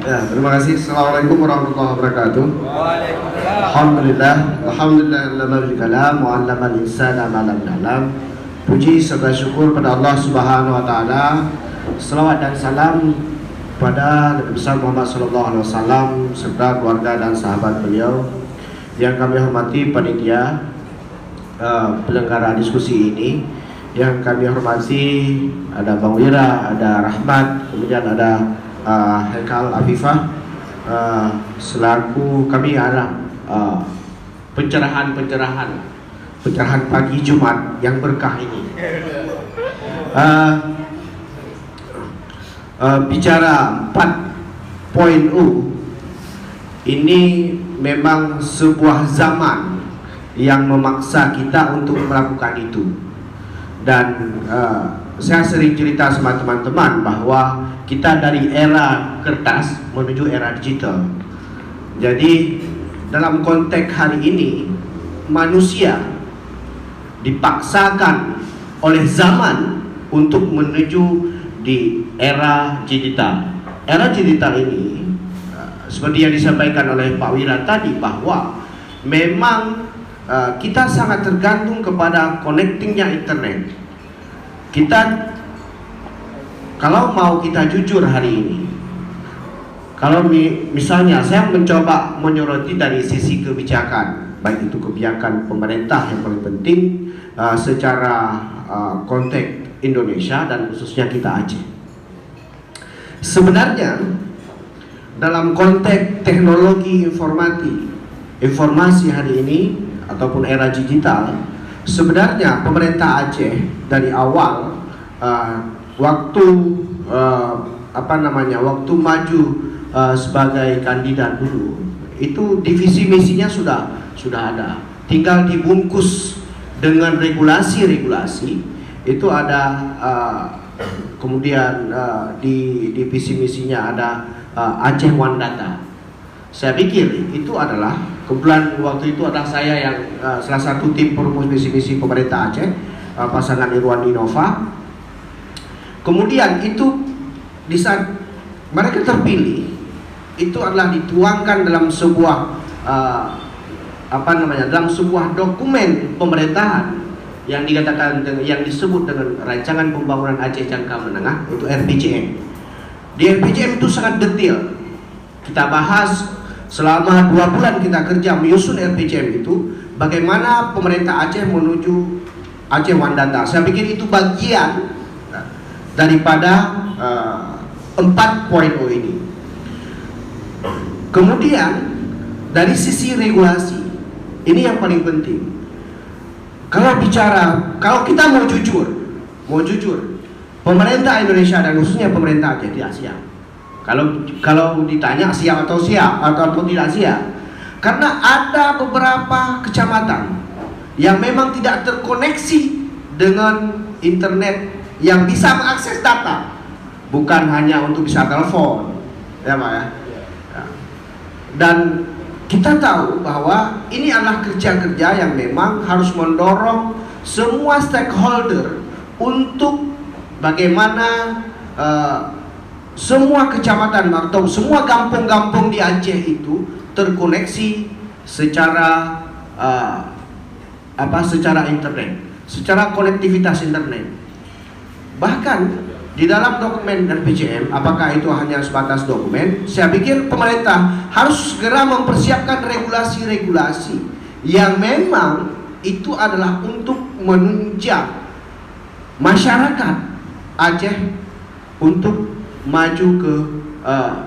Ya, terima kasih. Assalamualaikum warahmatullahi wabarakatuh. Waalaikumsalam. Alhamdulillah kalam wa 'allamal insana ma lam ya'lam. Puji serta syukur pada Allah Subhanahu wa taala. Selawat dan salam pada Nabi besar Muhammad sallallahu alaihi wasallam serta keluarga dan sahabat beliau. Yang kami hormati panitia penyelenggara diskusi ini. Yang kami hormati ada Bang Wira, ada Rahmat, kemudian ada Haikal Afifah, selaku kami ada pencerahan pagi Jumat yang berkah ini. Bicara 4.0 ini memang sebuah zaman yang memaksa kita untuk melakukan itu. Dan saya sering cerita sama teman-teman bahwa kita dari era kertas menuju era digital. Jadi dalam konteks hari ini manusia dipaksakan oleh zaman untuk menuju di era digital. Era digital ini seperti yang disampaikan oleh Pak Wira tadi bahwa memang kita sangat tergantung kepada connectingnya internet. Kita kalau mau kita jujur hari ini, kalau misalnya saya mencoba menyoroti dari sisi kebijakan, baik itu kebijakan pemerintah yang paling penting secara konteks Indonesia dan khususnya kita Aceh. Sebenarnya dalam konteks teknologi informasi hari ini ataupun era digital, sebenarnya pemerintah Aceh dari awal waktu waktu maju sebagai kandidat dulu itu divisi misinya sudah ada, tinggal dibungkus dengan regulasi itu ada. Kemudian di divisi misinya ada Aceh One Data. Saya pikir itu adalah kebetulan waktu itu adalah saya yang salah satu tim perumus misi pemerintah Aceh, pasangan Irwan Innova. Kemudian itu di saat mereka terpilih itu adalah dituangkan dalam sebuah dalam sebuah dokumen pemerintahan yang dikatakan yang disebut dengan Rancangan Pembangunan Aceh Jangka Menengah, itu RPJM. Di RPJM itu sangat detail. Kita bahas selama 2 bulan kita kerja menyusun RPJM itu, bagaimana pemerintah Aceh menuju Aceh One Data. Saya pikir itu bagian daripada 4.0 ini. Kemudian dari sisi regulasi, ini yang paling penting. Kalau kita mau jujur, pemerintah Indonesia dan khususnya pemerintah Aceh tidak siap. Kalau ditanya siap atau tidak siap, karena ada beberapa kecamatan yang memang tidak terkoneksi dengan internet yang bisa mengakses data, bukan hanya untuk bisa telepon, ya Pak ya. Dan kita tahu bahwa ini adalah kerja-kerja yang memang harus mendorong semua stakeholder untuk bagaimana semua kecamatan atau semua kampung-kampung di Aceh itu terkoneksi secara secara internet, secara konektivitas internet. Bahkan di dalam dokumen RPJM, apakah itu hanya sebatas dokumen? Saya pikir pemerintah harus segera mempersiapkan regulasi-regulasi yang memang itu adalah untuk menunjang masyarakat Aceh untuk maju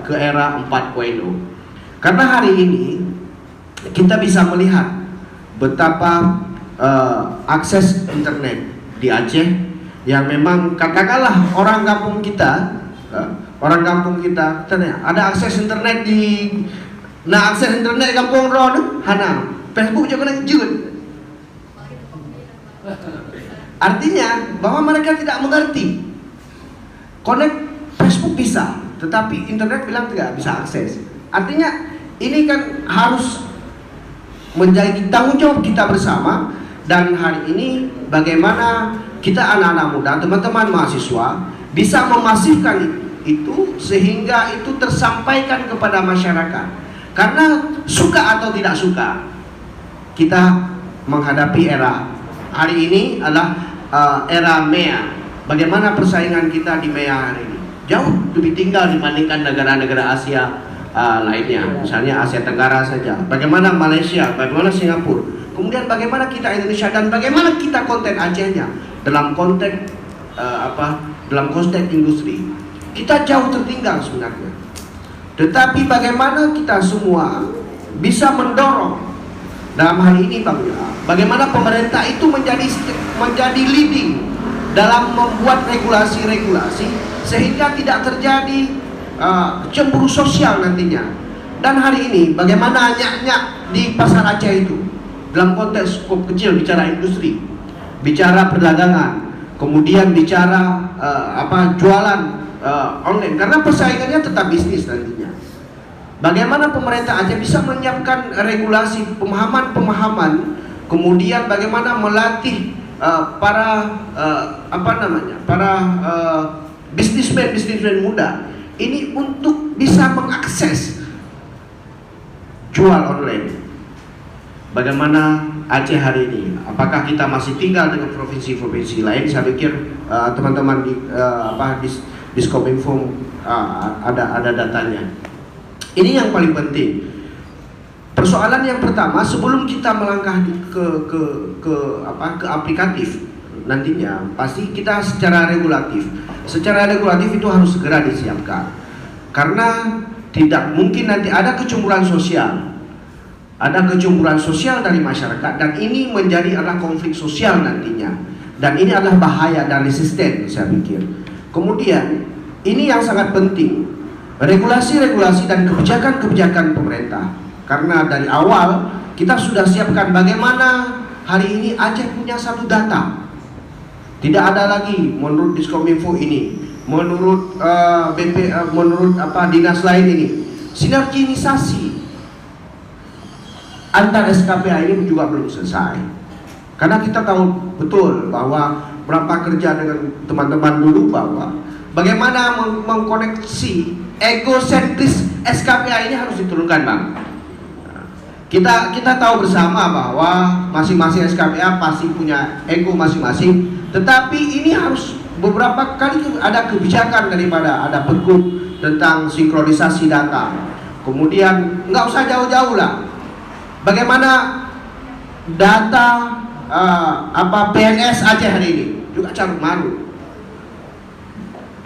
ke era 4.0. Karena hari ini kita bisa melihat betapa akses internet di Aceh yang memang katakanlah orang kampung kita tanya, ada akses internet akses internet kampung Ron Hana Facebook juga kena jud. Artinya bahwa mereka tidak mengerti. Connect Facebook bisa, tetapi internet bilang tidak bisa akses. Artinya ini kan harus menjadi tanggung jawab kita bersama. Dan hari ini bagaimana kita anak-anak muda, teman-teman mahasiswa bisa memasifkan itu sehingga itu tersampaikan kepada masyarakat. Karena suka atau tidak suka, kita menghadapi era hari ini adalah era MEA. Bagaimana persaingan kita di MEA hari ini? Jauh lebih tinggal dibandingkan negara-negara Asia lainnya, misalnya Asia Tenggara saja. Bagaimana Malaysia, bagaimana Singapura, kemudian bagaimana kita Indonesia, dan bagaimana kita konten Acehnya dalam konteks dalam konteks industri. Kita jauh tertinggal sebenarnya. Tetapi bagaimana kita semua bisa mendorong dalam hal ini bagaimana pemerintah itu menjadi leading dalam membuat regulasi-regulasi sehingga tidak terjadi cemburu sosial nantinya. Dan hari ini bagaimana nyak-nyak di pasar Aceh itu dalam konteks skop kecil, bicara industri, bicara perdagangan, kemudian bicara jualan online, karena persaingannya tetap bisnis nantinya. Bagaimana pemerintah Aceh bisa menyiapkan regulasi, pemahaman, kemudian bagaimana melatih para bisnismen muda ini untuk bisa mengakses jual online. Bagaimana Aceh hari ini? Apakah kita masih tinggal dengan provinsi-provinsi lain? Saya pikir teman-teman di Diskominfo ada datanya. Ini yang paling penting. Persoalan yang pertama, sebelum kita melangkah ke aplikatif nantinya, pasti kita secara regulatif itu harus segera disiapkan. Karena tidak mungkin nanti ada kecemburuan sosial. Ada kecemburuan sosial dari masyarakat, dan ini adalah konflik sosial nantinya. Dan ini adalah bahaya dan resisten, saya pikir. Kemudian, ini yang sangat penting, regulasi-regulasi dan kebijakan-kebijakan pemerintah. Karena dari awal kita sudah siapkan bagaimana hari ini Aceh punya satu data. Tidak ada lagi menurut Diskominfo ini, menurut dinas lain ini, sinergisasi antar SKPA ini juga belum selesai. Karena kita tahu betul bahwa berapa kerja dengan teman-teman dulu bahwa bagaimana mengkoneksi egosentris SKPA ini harus diturunkan, Bang. Kita tahu bersama bahwa masing-masing SKPA pasti punya ego masing-masing, tetapi ini harus beberapa kali ada kebijakan daripada ada pergub tentang sinkronisasi data. Kemudian nggak usah jauh-jauh lah, bagaimana data PNS Aceh hari ini juga carut marut.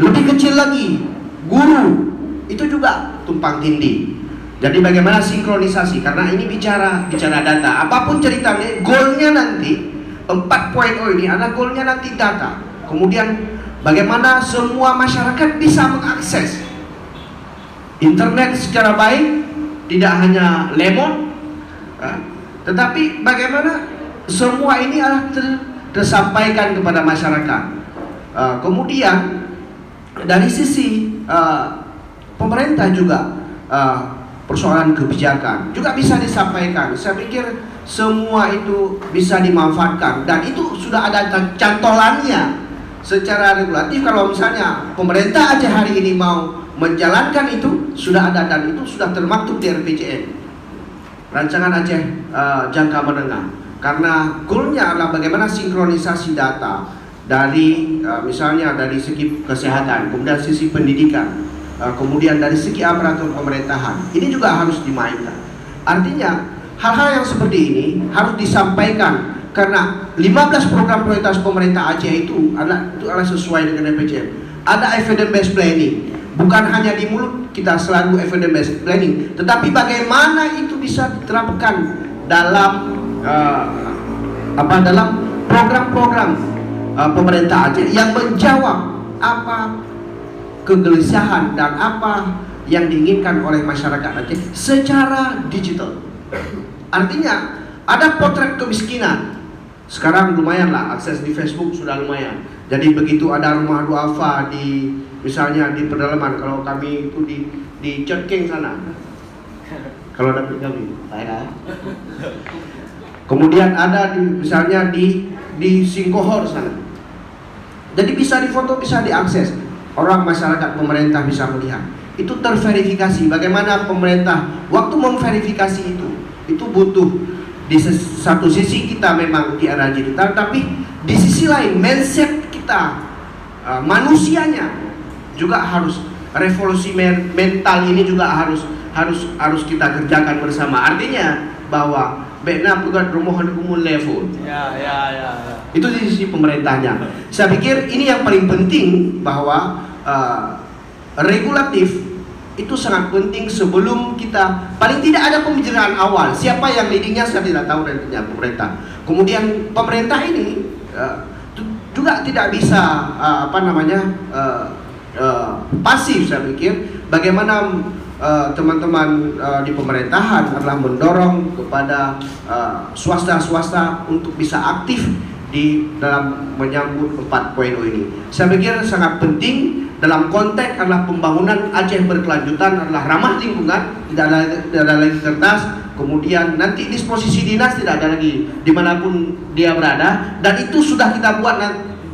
Lebih kecil lagi, guru itu juga tumpang tindih. Jadi bagaimana sinkronisasi, karena ini bicara data. Apapun ceritanya, goalnya nanti 4.0 ini adalah goalnya nanti data. Kemudian bagaimana semua masyarakat bisa mengakses internet secara baik, tidak hanya lemon, tetapi bagaimana semua ini adalah tersampaikan kepada masyarakat. Kemudian dari sisi pemerintah juga persoalan kebijakan juga bisa disampaikan. Saya pikir semua itu bisa dimanfaatkan, dan itu sudah ada cantolannya secara regulatif. Kalau misalnya pemerintah Aceh hari ini mau menjalankan itu, sudah ada, dan itu sudah termaktub di RPJM, Rancangan Aceh Jangka Menengah. Karena goalnya adalah bagaimana sinkronisasi data dari misalnya dari segi kesehatan, kemudian sisi pendidikan, kemudian dari segi aparatur pemerintahan. Ini juga harus dimainkan. Artinya hal-hal yang seperti ini harus disampaikan, karena 15 program prioritas pemerintah Aceh itu adalah sesuai dengan RPJM. Ada evidence based planning, bukan hanya di mulut kita selalu evidence based planning, tetapi bagaimana itu bisa diterapkan dalam dalam program-program pemerintah Aceh yang menjawab apa kegelisahan dan apa yang diinginkan oleh masyarakat Aceh secara digital. Artinya ada potret kemiskinan. Sekarang lumayan lah, akses di Facebook sudah lumayan. Jadi begitu ada rumah duafa di misalnya di pedalaman, kalau kami itu di Cerking sana. Kalau dapat kami, saya. Kemudian ada misalnya di Singkohor sana. Jadi bisa difoto, bisa diakses. orang masyarakat pemerintah bisa melihat itu terverifikasi. Bagaimana pemerintah waktu memverifikasi itu butuh di satu sisi kita memang di era digital, tapi di sisi lain mindset kita manusianya juga harus revolusi mental ini juga harus kita kerjakan bersama. Artinya bahwa bena bukan rumohan umum level. Ya. Itu di sisi pemerintahnya. Saya pikir ini yang paling penting, bahwa regulatif itu sangat penting sebelum kita, paling tidak ada pembicaraan awal. Siapa yang leadingnya saya tidak tahu, dan tentunya pemerintah. Kemudian pemerintah ini juga tidak bisa pasif. Saya pikir bagaimana teman-teman di pemerintahan adalah mendorong kepada swasta untuk bisa aktif di dalam menyambut 4.0 ini. Saya pikir sangat penting dalam konteks adalah pembangunan Aceh berkelanjutan, adalah ramah lingkungan, tidak ada lagi kertas, kemudian nanti disposisi dinas tidak ada lagi dimanapun dia berada, dan itu sudah kita buat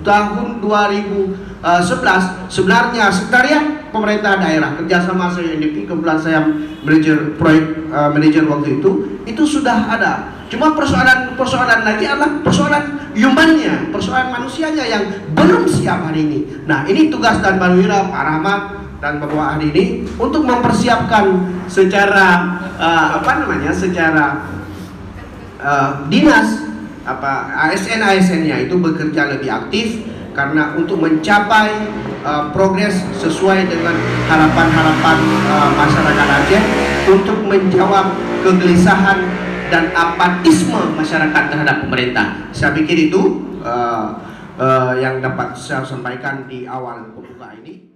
tahun 2011. Sebenarnya sekretariat pemerintah daerah kerjasama saya UNDP, kebetulan saya manajer waktu itu sudah ada. Cuma persoalan lagi adalah persoalan humannya, persoalan manusianya yang belum siap hari ini. Nah, ini tugas dan Banwira, Pak Rahmat dan Bapak hari ini untuk mempersiapkan secara secara dinas ASN-nya itu bekerja lebih aktif, karena untuk mencapai progres sesuai dengan harapan-harapan masyarakat Aceh, untuk menjawab kegelisahan dan apatisme masyarakat terhadap pemerintah. Saya pikir itu yang dapat saya sampaikan di awal pembuka ini.